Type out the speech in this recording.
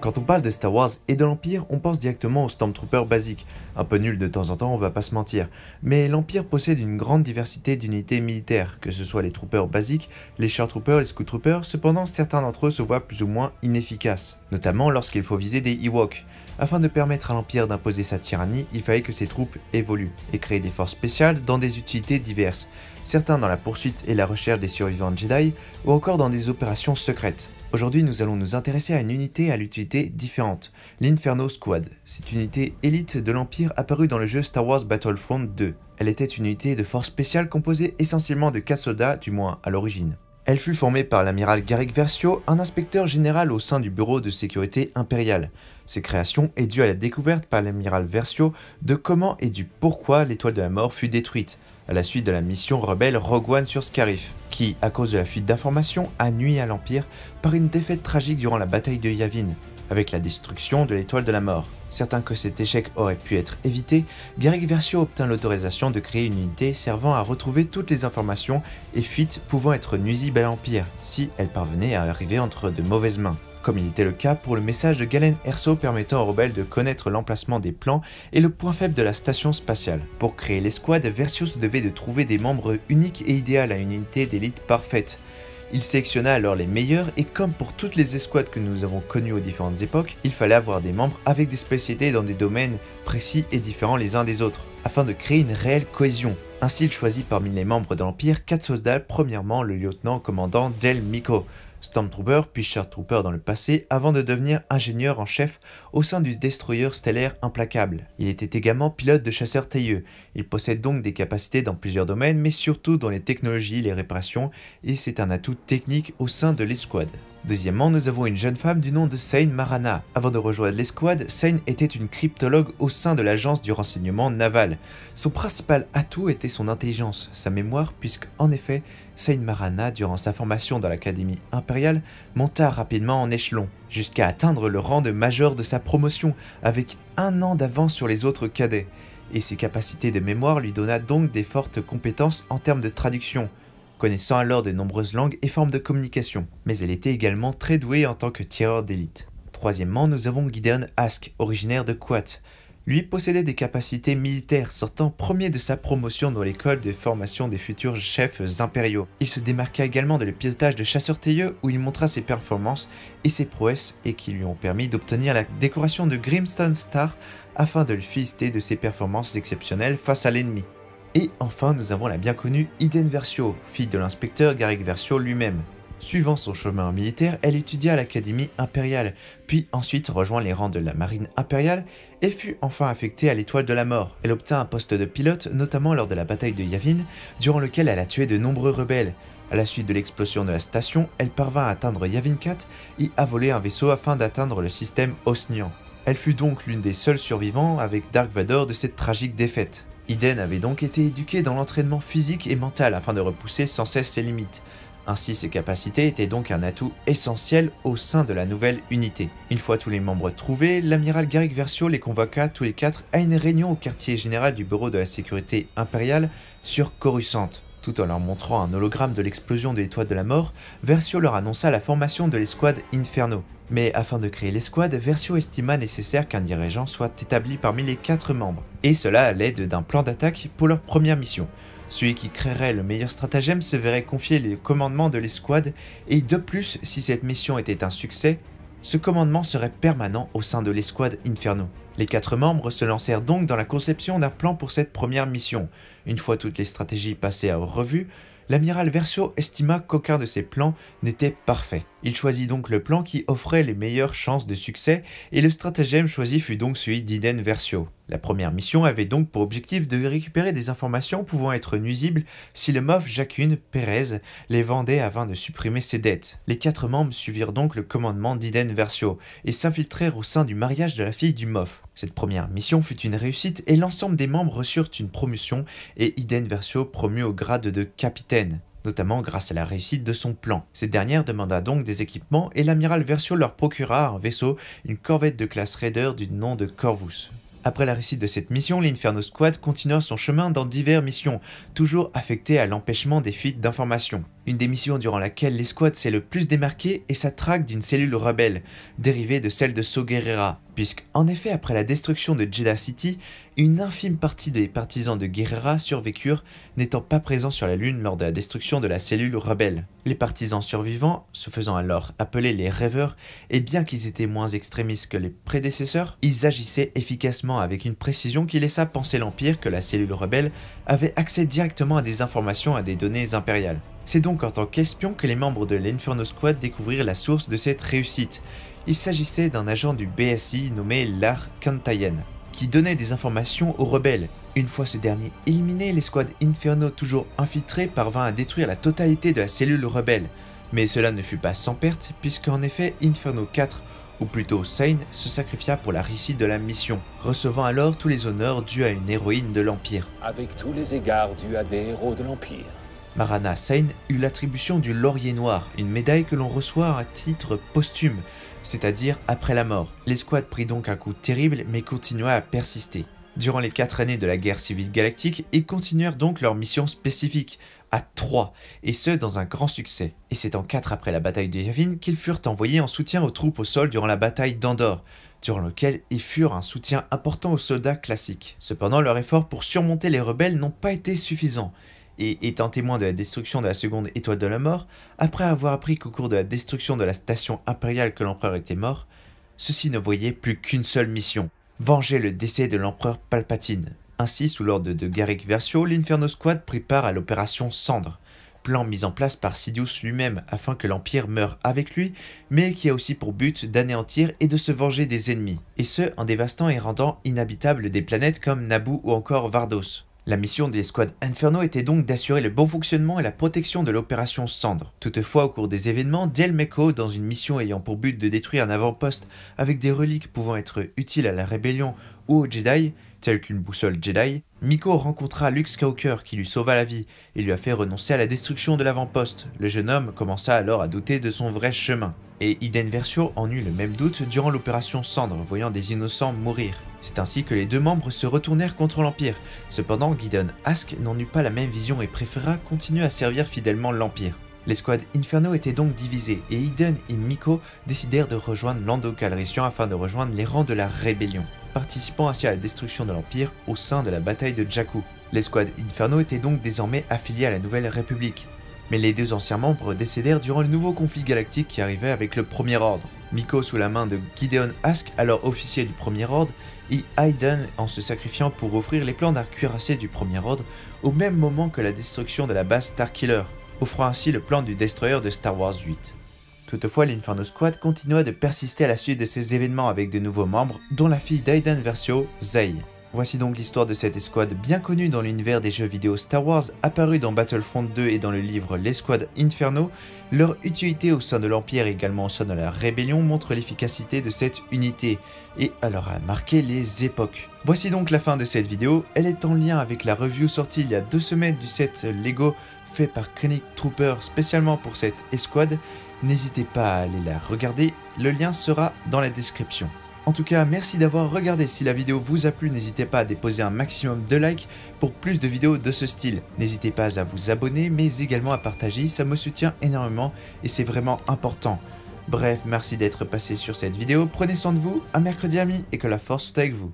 Quand on parle de Star Wars et de l'Empire, on pense directement aux Stormtroopers basiques, un peu nuls de temps en temps, on va pas se mentir. Mais l'Empire possède une grande diversité d'unités militaires, que ce soit les troopers basiques, les Shore-troopers, les Scout-troopers, cependant certains d'entre eux se voient plus ou moins inefficaces, notamment lorsqu'il faut viser des Ewoks. Afin de permettre à l'Empire d'imposer sa tyrannie, il fallait que ses troupes évoluent, et créer des forces spéciales dans des utilités diverses, certains dans la poursuite et la recherche des survivants Jedi, ou encore dans des opérations secrètes. Aujourd'hui, nous allons nous intéresser à une unité à l'utilité différente, l'Inferno Squad. Cette unité élite de l'Empire apparue dans le jeu Star Wars Battlefront 2. Elle était une unité de force spéciale composée essentiellement de 4 soldats, du moins à l'origine. Elle fut formée par l'amiral Garrick Versio, un inspecteur général au sein du bureau de sécurité impériale. Cette création est due à la découverte par l'amiral Versio de comment et du pourquoi l'étoile de la mort fut détruite, à la suite de la mission rebelle Rogue One sur Scarif, qui, à cause de la fuite d'informations, a nui à l'Empire par une défaite tragique durant la bataille de Yavin, avec la destruction de l'étoile de la mort. Certain que cet échec aurait pu être évité, Garrick Versio obtint l'autorisation de créer une unité servant à retrouver toutes les informations et fuites pouvant être nuisibles à l'Empire, si elles parvenaient à arriver entre de mauvaises mains. Comme il était le cas pour le message de Galen Erso permettant aux rebelles de connaître l'emplacement des plans et le point faible de la station spatiale. Pour créer l'escouade, Versio se devait de trouver des membres uniques et idéaux à une unité d'élite parfaite. Il sélectionna alors les meilleurs et comme pour toutes les escouades que nous avons connues aux différentes époques, il fallait avoir des membres avec des spécialités dans des domaines précis et différents les uns des autres, afin de créer une réelle cohésion. Ainsi il choisit parmi les membres de l'Empire 4 soldats, premièrement le lieutenant-commandant Del Meeko, Stormtrooper puis Shore-trooper dans le passé avant de devenir ingénieur en chef au sein du destroyer stellaire Implacable. Il était également pilote de chasseur tailleux. Il possède donc des capacités dans plusieurs domaines mais surtout dans les technologies, les réparations et c'est un atout technique au sein de l'escouade. Deuxièmement, nous avons une jeune femme du nom de Sain Marana. Avant de rejoindre l'escouade, Sain était une cryptologue au sein de l'agence du renseignement naval. Son principal atout était son intelligence, sa mémoire, puisque en effet, Sain Marana, durant sa formation dans l'académie impériale, monta rapidement en échelon, jusqu'à atteindre le rang de major de sa promotion, avec 1 an d'avance sur les autres cadets. Et ses capacités de mémoire lui donna donc des fortes compétences en termes de traduction, connaissant alors de nombreuses langues et formes de communication, mais elle était également très douée en tant que tireur d'élite. Troisièmement, nous avons Gideon Ask, originaire de Kuat. Lui possédait des capacités militaires, sortant premier de sa promotion dans l'école de formation des futurs chefs impériaux. Il se démarqua également de le pilotage de chasseur tailleux où il montra ses performances et ses prouesses et qui lui ont permis d'obtenir la décoration de Grimstone Star afin de le féliciter de ses performances exceptionnelles face à l'ennemi. Et enfin, nous avons la bien connue Iden Versio, fille de l'inspecteur Garrick Versio lui-même. Suivant son chemin militaire, elle étudia à l'Académie impériale, puis ensuite rejoint les rangs de la marine impériale et fut enfin affectée à l'étoile de la mort. Elle obtint un poste de pilote, notamment lors de la bataille de Yavin, durant lequel elle a tué de nombreux rebelles. À la suite de l'explosion de la station, elle parvint à atteindre Yavin 4 et à voler un vaisseau afin d'atteindre le système Osnian. Elle fut donc l'une des seules survivants avec Dark Vador de cette tragique défaite. Iden avait donc été éduquée dans l'entraînement physique et mental afin de repousser sans cesse ses limites. Ainsi, ses capacités étaient donc un atout essentiel au sein de la nouvelle unité. Une fois tous les membres trouvés, l'amiral Garrick Versio les convoqua tous les 4 à une réunion au quartier général du bureau de la sécurité impériale sur Coruscant. Tout en leur montrant un hologramme de l'explosion de l'étoile de la mort, Versio leur annonça la formation de l'escouade Inferno. Mais afin de créer l'escouade, Versio estima nécessaire qu'un dirigeant soit établi parmi les 4 membres, et cela à l'aide d'un plan d'attaque pour leur première mission. Celui qui créerait le meilleur stratagème se verrait confier le commandement de l'escouade, et de plus, si cette mission était un succès, ce commandement serait permanent au sein de l'escouade Inferno. Les 4 membres se lancèrent donc dans la conception d'un plan pour cette première mission. Une fois toutes les stratégies passées à revue, l'amiral Versio estima qu'aucun de ses plans n'était parfait. Il choisit donc le plan qui offrait les meilleures chances de succès et le stratagème choisi fut donc celui d'Iden Versio. La première mission avait donc pour objectif de récupérer des informations pouvant être nuisibles si le Moff Jacune Perez les vendait afin de supprimer ses dettes. Les 4 membres suivirent donc le commandement d'Iden Versio et s'infiltrèrent au sein du mariage de la fille du Moff. Cette première mission fut une réussite et l'ensemble des membres reçurent une promotion et Iden Versio promu au grade de capitaine, notamment grâce à la réussite de son plan. Cette dernière demanda donc des équipements et l'amiral Versio leur procura un vaisseau, une corvette de classe Raider du nom de Corvus. Après la réussite de cette mission, l'Inferno Squad continua son chemin dans diverses missions, toujours affectées à l'empêchement des fuites d'informations. Une des missions durant laquelle les squads s'est le plus démarqué est sa traque d'une cellule rebelle, dérivée de celle de Saw Gerrera, puisque en effet après la destruction de Jeddah City, une infime partie des partisans de Gerrera survécurent, n'étant pas présents sur la Lune lors de la destruction de la cellule rebelle. Les partisans survivants, se faisant alors appeler les rêveurs, et bien qu'ils étaient moins extrémistes que les prédécesseurs, ils agissaient efficacement avec une précision qui laissa penser l'Empire que la cellule rebelle avait accès directement à des informations et à des données impériales. C'est donc en tant qu'espion que les membres de l'Inferno Squad découvrirent la source de cette réussite. Il s'agissait d'un agent du BSI nommé Lar Kantayen, qui donnait des informations aux rebelles. Une fois ce dernier éliminé, les squads Inferno toujours infiltrés parvinrent à détruire la totalité de la cellule rebelle. Mais cela ne fut pas sans perte, puisqu'en effet Inferno 4, ou plutôt Sane, se sacrifia pour la réussite de la mission, recevant alors tous les honneurs dus à une héroïne de l'Empire. Avec tous les égards dus à des héros de l'Empire. Marana Sane eut l'attribution du Laurier Noir, une médaille que l'on reçoit à titre posthume, c'est-à-dire après la mort. Les squads prirent donc un coup terrible mais continua à persister. Durant les 4 années de la guerre civile galactique, ils continuèrent donc leur mission spécifique, à 3, et ce dans un grand succès. Et c'est en 4 après la bataille de Yavin qu'ils furent envoyés en soutien aux troupes au sol durant la bataille d'Andorre, durant lequel ils furent un soutien important aux soldats classiques. Cependant, leurs efforts pour surmonter les rebelles n'ont pas été suffisants. Et étant témoin de la destruction de la seconde étoile de la mort, après avoir appris qu'au cours de la destruction de la station impériale que l'empereur était mort, ceux-ci ne voyaient plus qu'une seule mission, venger le décès de l'empereur Palpatine. Ainsi, sous l'ordre de Garrick Versio, l'Inferno Squad prit part à l'opération Cendre, plan mis en place par Sidious lui-même afin que l'Empire meure avec lui, mais qui a aussi pour but d'anéantir et de se venger des ennemis, et ce en dévastant et rendant inhabitables des planètes comme Naboo ou encore Vardos. La mission des squads Inferno était donc d'assurer le bon fonctionnement et la protection de l'opération Cendre. Toutefois, au cours des événements, Del Meco, dans une mission ayant pour but de détruire un avant-poste avec des reliques pouvant être utiles à la rébellion ou aux Jedi, telles qu'une boussole Jedi, Miko rencontra Luke Skywalker qui lui sauva la vie et lui a fait renoncer à la destruction de l'avant-poste. Le jeune homme commença alors à douter de son vrai chemin. Et Iden Versio en eut le même doute durant l'opération Cendre, voyant des innocents mourir. C'est ainsi que les deux membres se retournèrent contre l'Empire. Cependant, Gideon Ask n'en eut pas la même vision et préféra continuer à servir fidèlement l'Empire. Les squads Inferno étaient donc divisés, et Iden et Miko décidèrent de rejoindre Lando Calrissian afin de rejoindre les rangs de la rébellion, participant ainsi à la destruction de l'Empire au sein de la bataille de Jakku. Les squads Inferno étaient donc désormais affiliés à la Nouvelle République. Mais les deux anciens membres décédèrent durant le nouveau conflit galactique qui arrivait avec le Premier Ordre. Miko sous la main de Gideon Ask, alors officier du Premier Ordre, et Iden en se sacrifiant pour offrir les plans d'un cuirassé du Premier Ordre au même moment que la destruction de la base Starkiller, offrant ainsi le plan du Destroyer de Star Wars 8. Toutefois, l'Inferno Squad continua de persister à la suite de ces événements avec de nouveaux membres, dont la fille d'Iden Versio, Zay. Voici donc l'histoire de cette escouade bien connue dans l'univers des jeux vidéo Star Wars, apparue dans Battlefront 2 et dans le livre L'Escouade Inferno. Leur utilité au sein de l'Empire et également au sein de la Rébellion montre l'efficacité de cette unité, et elle aura marqué les époques. Voici donc la fin de cette vidéo, elle est en lien avec la review sortie il y a 2 semaines du set Lego fait par Krennic Trooper spécialement pour cette escouade. N'hésitez pas à aller la regarder, le lien sera dans la description. En tout cas, merci d'avoir regardé. Si la vidéo vous a plu, n'hésitez pas à déposer un maximum de likes pour plus de vidéos de ce style. N'hésitez pas à vous abonner, mais également à partager, ça me soutient énormément et c'est vraiment important. Bref, merci d'être passé sur cette vidéo, prenez soin de vous, à mercredi amis, et que la force soit avec vous.